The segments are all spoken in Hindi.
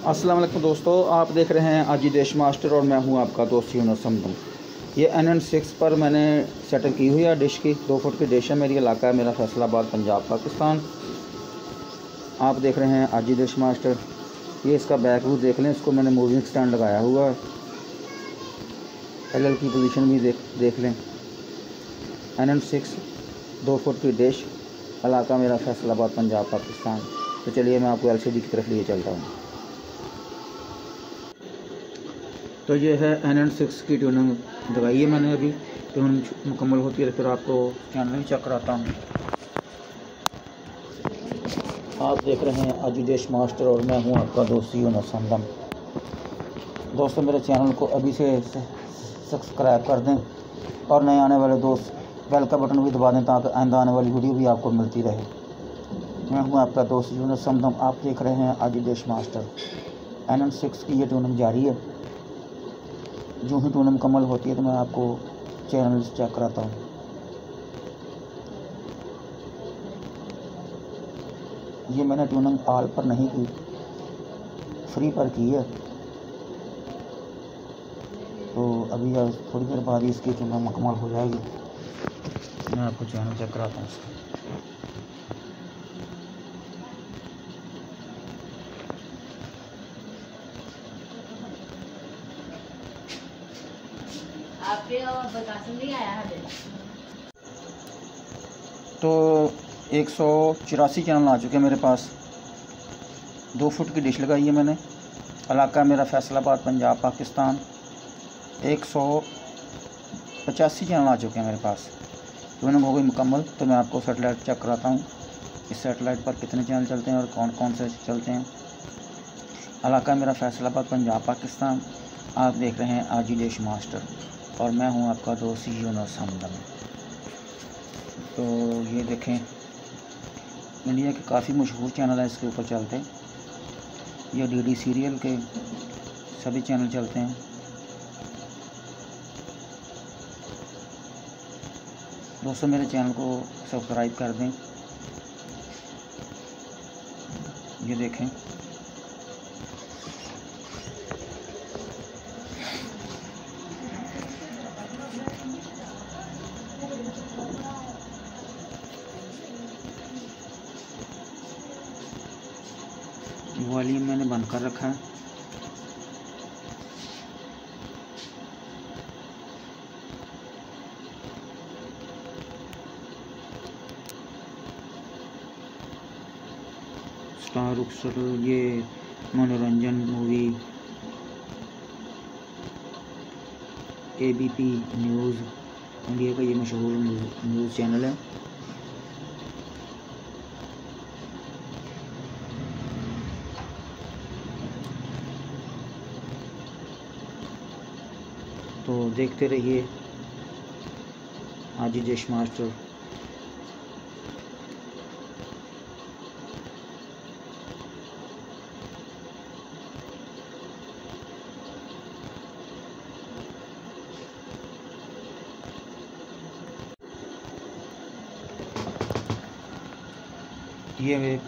अस्सलाम वालेकुम दोस्तों, आप देख रहे हैं आजी देश मास्टर और मैं हूं आपका दोस्त यूनुस समदम। ये NN6 पर मैंने सेटिंग की हुई है डिश की। 2 फुट की डिश है, मेरी इलाका है मेरा फैसलाबाद, पंजाब, पाकिस्तान। आप देख रहे हैं आजी देश मास्टर। ये इसका बैक व्यू देख लें, इसको मैंने मूविंग स्टैंड लगाया हुआ है। LL की पोजीशन भी देख लें। NN6 2 फुट की डिश, इलाका मेरा फैसलाबाद, पंजाब, पाकिस्तान। तो चलिए मैं आपको LCD की तरफ लिए चलता हूँ। तो ये है NN6 की ट्यूनिंग लगाई है मैंने। अभी ट्यूनिंग मुकम्मल होती है फिर आपको चैनल भी चेक कराता हूँ। आप देख रहे हैं आजी देश मास्टर और मैं हूँ आपका दोस्त यूनुस समदम। दोस्तों, मेरे चैनल को अभी से सब्सक्राइब कर दें और नए आने वाले दोस्त बेल का बटन भी दबा दें ताकि आइंदा आने वाली वीडियो भी आपको मिलती रहे। मैं हूँ आपका दोस्त यूनुस समदम। आप देख रहे हैं आजी देश मास्टर। NN6 की ये ट्यूनिंग जारी है। जो ही ट्यूनिंग मुकम्मल होती है तो मैं आपको चैनल चेक कराता हूँ। ये मैंने ट्यूनिंग ऑल पर नहीं की, फ्री पर की है। तो अभी थोड़ी देर बाद ही इसकी ट्यूनिंग मुकम्मल हो जाएगी। मैं आपको चैनल चेक कराता हूँ इसका। तो 184 चैनल आ चुके हैं मेरे पास। 2 फुट की डिश लगाई है मैंने, इलाका मेरा फैसलाबाद, पंजाब, पाकिस्तान। 185 चैनल आ चुके हैं मेरे पास। ट्यूनिंग हो गई मुकम्मल। तो मैं आपको सेटेलाइट चेक कराता हूँ, इस सेटेलाइट पर कितने चैनल चलते हैं और कौन कौन से चलते हैं। इलाका मेरा फैसलाबाद, पंजाब, पाकिस्तान। आप देख रहे हैं आजी देश मास्टर और मैं हूं आपका दोस्त यूनुस समदम। तो ये देखें, इंडिया के काफ़ी मशहूर चैनल है इसके ऊपर चलते। ये DD सीरियल के सभी चैनल चलते हैं। दोस्तों, मेरे चैनल को सब्सक्राइब कर दें। ये देखें, वॉल्यूम मैंने बंद कर रखा है। स्टार उत्सव, ये मनोरंजन, मूवी, ABP न्यूज़, इंडिया का ये मशहूर न्यूज़ चैनल है। तो देखते रहिए आजी देश मास्टर। ये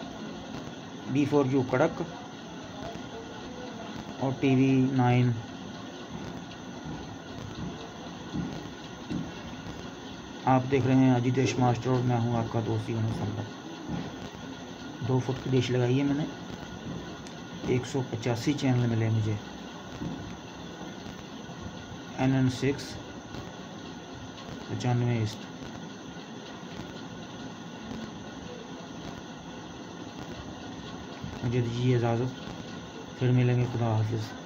B4U कड़क और TV 9। आप देख रहे हैं आजी देश मास्टर और मैं हूं आपका दोस्त यूनुस समदम। 2 फुट की डिश लगाई है मैंने। 185 चैनल मिले मुझे। NN6 95 east. मुझे दीजिए इजाज़त, फिर मिलेंगे। खुदा हाफिज़।